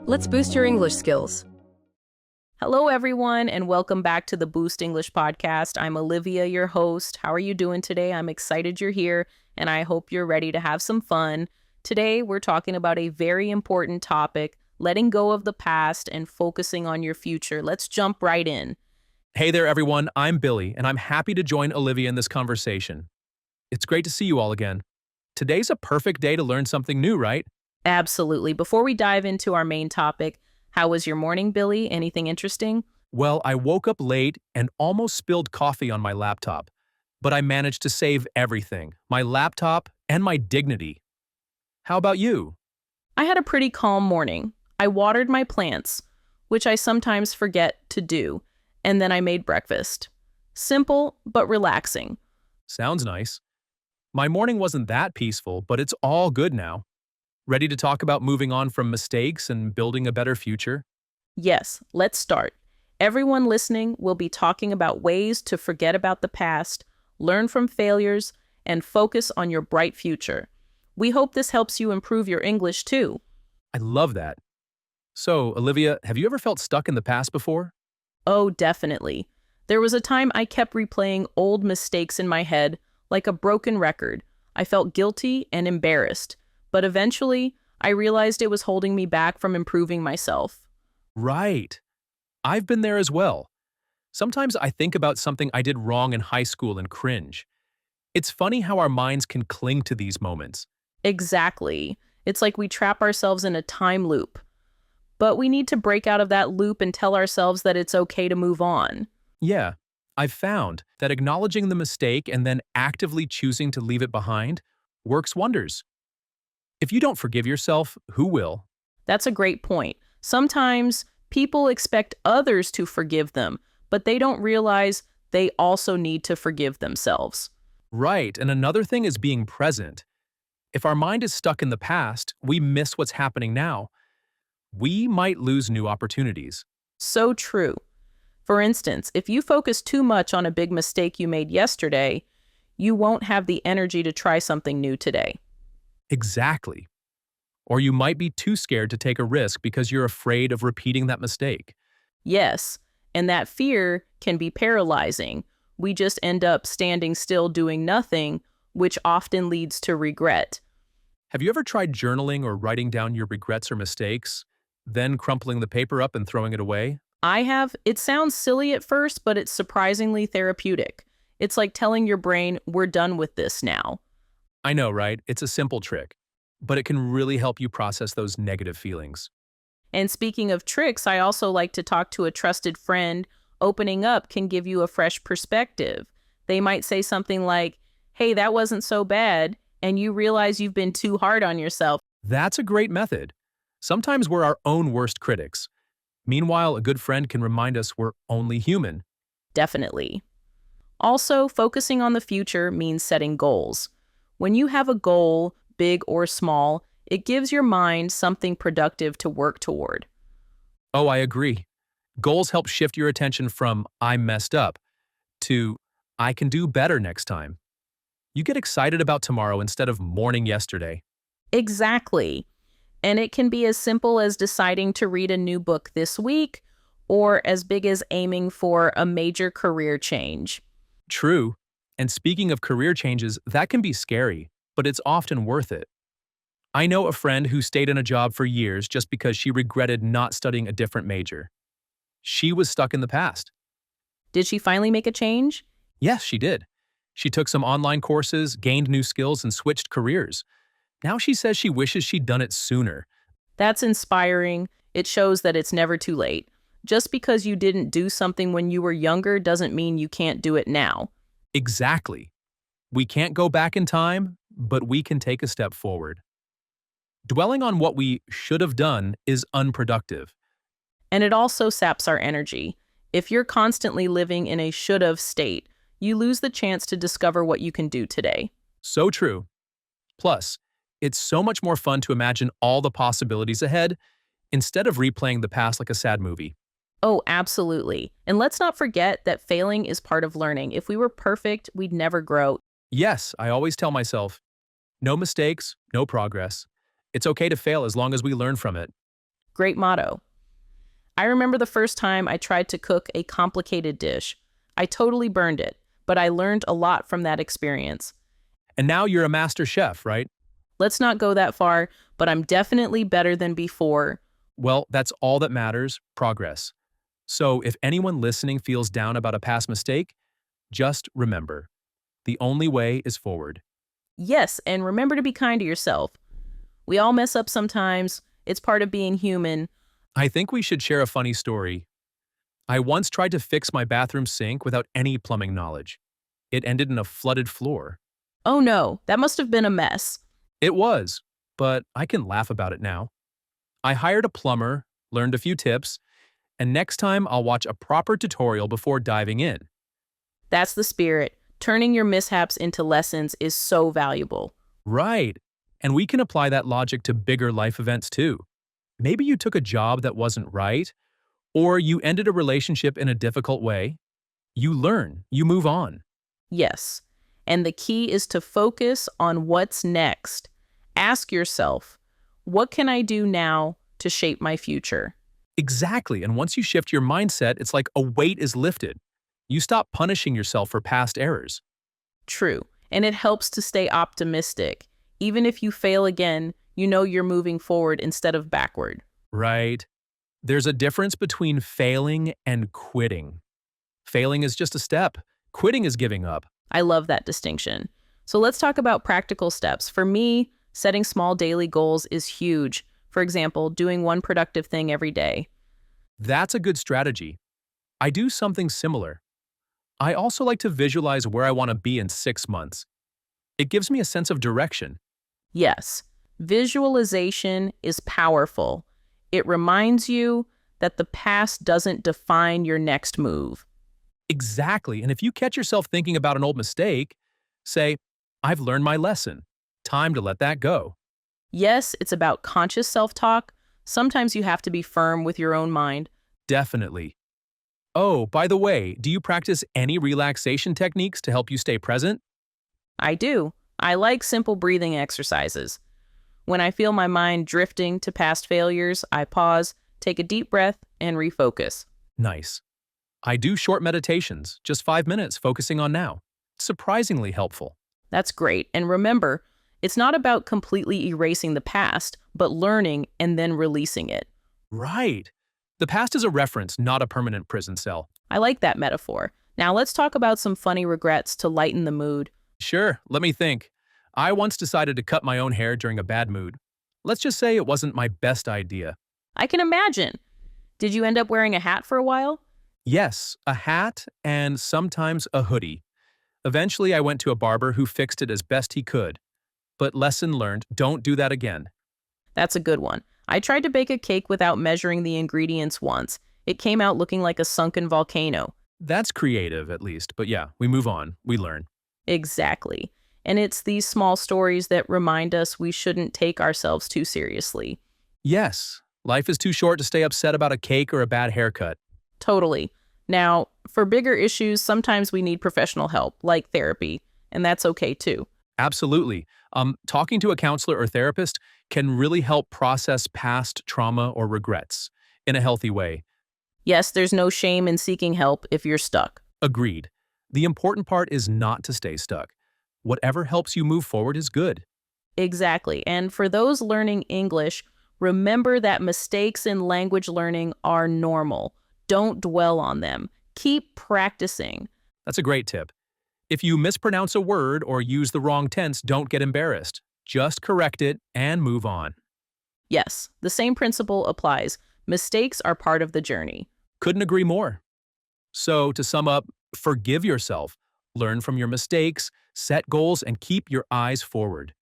Let's boost your English skills. Hello, everyone, and welcome back to the Boost English podcast. I'm Olivia, your host. How are you doing today? I'm excited you're here, and I hope you're ready to have some fun. Today, we're talking about a very important topic, letting go of the past and focusing on your future. Let's jump right in. Hey there, everyone. I'm Billy, and I'm happy to join Olivia in this conversation. It's great to see you all again. Today's a perfect day to learn something new, right? Absolutely. Before we dive into our main topic, how was your morning, Billy? Anything interesting? Well, I woke up late and almost spilled coffee on my laptop, but I managed to save everything, my laptop and my dignity. How about you? I had a pretty calm morning. I watered my plants, which I sometimes forget to do, and then I made breakfast. Simple, but relaxing. Sounds nice. My morning wasn't that peaceful, but it's all good now. Ready to talk about moving on from mistakes and building a better future? Yes, let's start. Everyone listening will be talking about ways to forget about the past, learn from failures, and focus on your bright future. We hope this helps you improve your English too. I love that. So, Olivia, have you ever felt stuck in the past before? Oh, definitely. There was a time I kept replaying old mistakes in my head like a broken record. I felt guilty and embarrassed. But eventually, I realized it was holding me back from improving myself. Right. I've been there as well. Sometimes I think about something I did wrong in high school and cringe. It's funny how our minds can cling to these moments. Exactly. It's like we trap ourselves in a time loop. But we need to break out of that loop and tell ourselves that it's okay to move on. Yeah, I've found that acknowledging the mistake and then actively choosing to leave it behind works wonders. If you don't forgive yourself, who will? That's a great point. Sometimes people expect others to forgive them, but they don't realize they also need to forgive themselves. Right, and another thing is being present. If our mind is stuck in the past, we miss what's happening now. We might lose new opportunities. So true. For instance, if you focus too much on a big mistake you made yesterday, you won't have the energy to try something new today. Exactly. Or you might be too scared to take a risk because you're afraid of repeating that mistake. Yes, and that fear can be paralyzing. We just end up standing still doing nothing, which often leads to regret. Have you ever tried journaling or writing down your regrets or mistakes, then crumpling the paper up and throwing it away? I have. It sounds silly at first, but it's surprisingly therapeutic. It's like telling your brain, we're done with this now. I know, right? It's a simple trick, but it can really help you process those negative feelings. And speaking of tricks, I also like to talk to a trusted friend. Opening up can give you a fresh perspective. They might say something like, hey, that wasn't so bad, and you realize you've been too hard on yourself. That's a great method. Sometimes we're our own worst critics. Meanwhile, a good friend can remind us we're only human. Definitely. Also, focusing on the future means setting goals. When you have a goal, big or small, it gives your mind something productive to work toward. Oh, I agree. Goals help shift your attention from I messed up to I can do better next time. You get excited about tomorrow instead of mourning yesterday. Exactly. And it can be as simple as deciding to read a new book this week, or as big as aiming for a major career change. True. And speaking of career changes, that can be scary, but it's often worth it. I know a friend who stayed in a job for years just because she regretted not studying a different major. She was stuck in the past. Did she finally make a change? Yes, she did. She took some online courses, gained new skills, and switched careers. Now she says she wishes she'd done it sooner. That's inspiring. It shows that it's never too late. Just because you didn't do something when you were younger doesn't mean you can't do it now. Exactly. We can't go back in time, but we can take a step forward. Dwelling on what we should have done is unproductive. And it also saps our energy. If you're constantly living in a should-have state, you lose the chance to discover what you can do today. So true. Plus, it's so much more fun to imagine all the possibilities ahead instead of replaying the past like a sad movie. Oh, absolutely. And let's not forget that failing is part of learning. If we were perfect, we'd never grow. Yes, I always tell myself, no mistakes, no progress. It's okay to fail as long as we learn from it. Great motto. I remember the first time I tried to cook a complicated dish. I totally burned it, but I learned a lot from that experience. And now you're a master chef, right? Let's not go that far, but I'm definitely better than before. Well, that's all that matters, progress. So if anyone listening feels down about a past mistake, just remember, the only way is forward. Yes, and remember to be kind to yourself. We all mess up sometimes. It's part of being human. I think we should share a funny story. I once tried to fix my bathroom sink without any plumbing knowledge. It ended in a flooded floor. Oh no, that must have been a mess. It was, but I can laugh about it now. I hired a plumber, learned a few tips, and next time I'll watch a proper tutorial before diving in. That's the spirit. Turning your mishaps into lessons is so valuable. Right. And we can apply that logic to bigger life events too. Maybe you took a job that wasn't right, or you ended a relationship in a difficult way. You learn, you move on. Yes. And the key is to focus on what's next. Ask yourself, what can I do now to shape my future? Exactly. And once you shift your mindset, it's like a weight is lifted. You stop punishing yourself for past errors. True. And it helps to stay optimistic. Even if you fail again, you know you're moving forward instead of backward. Right. There's a difference between failing and quitting. Failing is just a step. Quitting is giving up. I love that distinction. So let's talk about practical steps. For me, setting small daily goals is huge. For example, doing one productive thing every day. That's a good strategy. I do something similar. I also like to visualize where I want to be in 6 months. It gives me a sense of direction. Yes, visualization is powerful. It reminds you that the past doesn't define your next move. Exactly. And if you catch yourself thinking about an old mistake, say, I've learned my lesson. Time to let that go. Yes, it's about conscious self-talk. Sometimes you have to be firm with your own mind. Definitely. Oh, by the way, do you practice any relaxation techniques to help you stay present? I do. I like simple breathing exercises. When I feel my mind drifting to past failures, I pause, take a deep breath, and refocus. Nice. I do short meditations, just 5 minutes, focusing on now. Surprisingly helpful. That's great. And remember, it's not about completely erasing the past, but learning and then releasing it. Right. The past is a reference, not a permanent prison cell. I like that metaphor. Now let's talk about some funny regrets to lighten the mood. Sure, let me think. I once decided to cut my own hair during a bad mood. Let's just say it wasn't my best idea. I can imagine. Did you end up wearing a hat for a while? Yes, a hat and sometimes a hoodie. Eventually, I went to a barber who fixed it as best he could. But lesson learned, don't do that again. That's a good one. I tried to bake a cake without measuring the ingredients once. It came out looking like a sunken volcano. That's creative, at least. But yeah, we move on. We learn. Exactly. And it's these small stories that remind us we shouldn't take ourselves too seriously. Yes, life is too short to stay upset about a cake or a bad haircut. Totally. Now, for bigger issues, sometimes we need professional help, like therapy, and that's okay too. Absolutely. Talking to a counselor or therapist can really help process past trauma or regrets in a healthy way. Yes, there's no shame in seeking help if you're stuck. Agreed. The important part is not to stay stuck. Whatever helps you move forward is good. Exactly. And for those learning English, remember that mistakes in language learning are normal. Don't dwell on them. Keep practicing. That's a great tip. If you mispronounce a word or use the wrong tense, don't get embarrassed. Just correct it and move on. Yes, the same principle applies. Mistakes are part of the journey. Couldn't agree more. So, to sum up, forgive yourself, learn from your mistakes, set goals, and keep your eyes forward.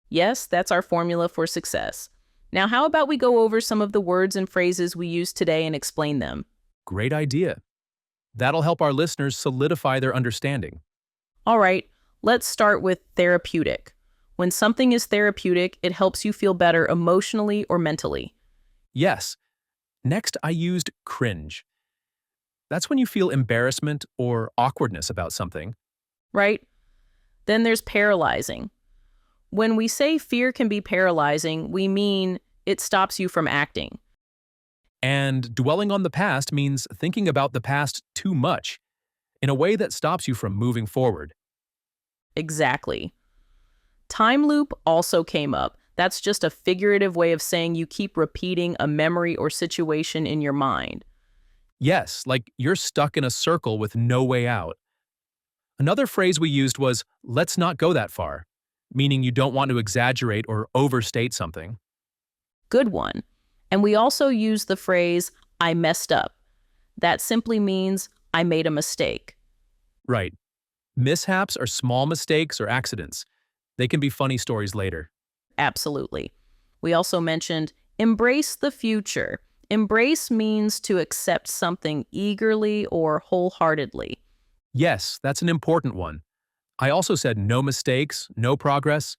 Yes, that's our formula for success. Now, how about we go over some of the words and phrases we use today and explain them? Great idea. That'll help our listeners solidify their understanding. All right, let's start with therapeutic. When something is therapeutic, it helps you feel better emotionally or mentally, Yes. Next, I used cringe. That's when you feel embarrassment or awkwardness about something. right? Then there's paralyzing. When we say fear can be paralyzing, we mean it stops you from acting. And dwelling on the past means thinking about the past too much in a way that stops you from moving forward. Exactly. Time loop also came up. That's just a figurative way of saying you keep repeating a memory or situation in your mind. Yes, like you're stuck in a circle with no way out. Another phrase we used was, let's not go that far, meaning you don't want to exaggerate or overstate something. Good one. And we also use the phrase, I messed up. That simply means I made a mistake. Right. Mishaps are small mistakes or accidents. They can be funny stories later. Absolutely. We also mentioned embrace the future. Embrace means to accept something eagerly or wholeheartedly. Yes, that's an important one. I also said no mistakes, no progress,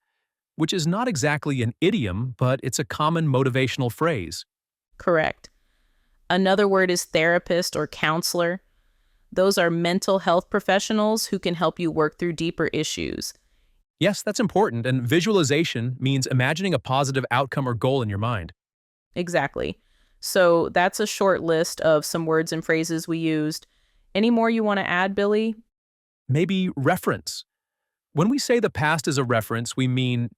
which is not exactly an idiom, but it's a common motivational phrase. Correct. Another word is therapist or counselor. Those are mental health professionals who can help you work through deeper issues. Yes, that's important, and visualization means imagining a positive outcome or goal in your mind. Exactly. So that's a short list of some words and phrases we used. Any more you want to add, Billy? Maybe reference. When we say the past is a reference, we mean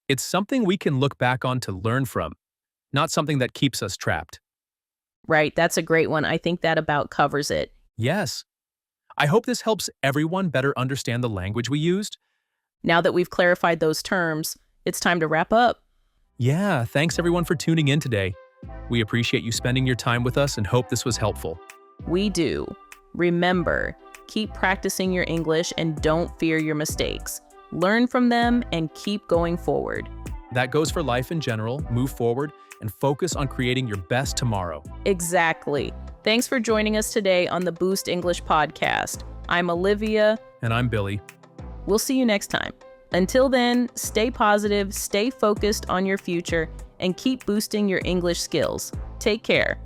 it's something we can look back on to learn from, not something that keeps us trapped. Right, that's a great one. I think that about covers it. Yes. I hope this helps everyone better understand the language we used. Now that we've clarified those terms, it's time to wrap up. Yeah, thanks everyone for tuning in today. We appreciate you spending your time with us and hope this was helpful. We do. Remember, keep practicing your English and don't fear your mistakes. Learn from them and keep going forward. That goes for life in general. Move forward and focus on creating your best tomorrow. Exactly. Thanks for joining us today on the Boost English podcast. I'm Olivia. And I'm Billy. We'll see you next time. Until then, stay positive, stay focused on your future, and keep boosting your English skills. Take care.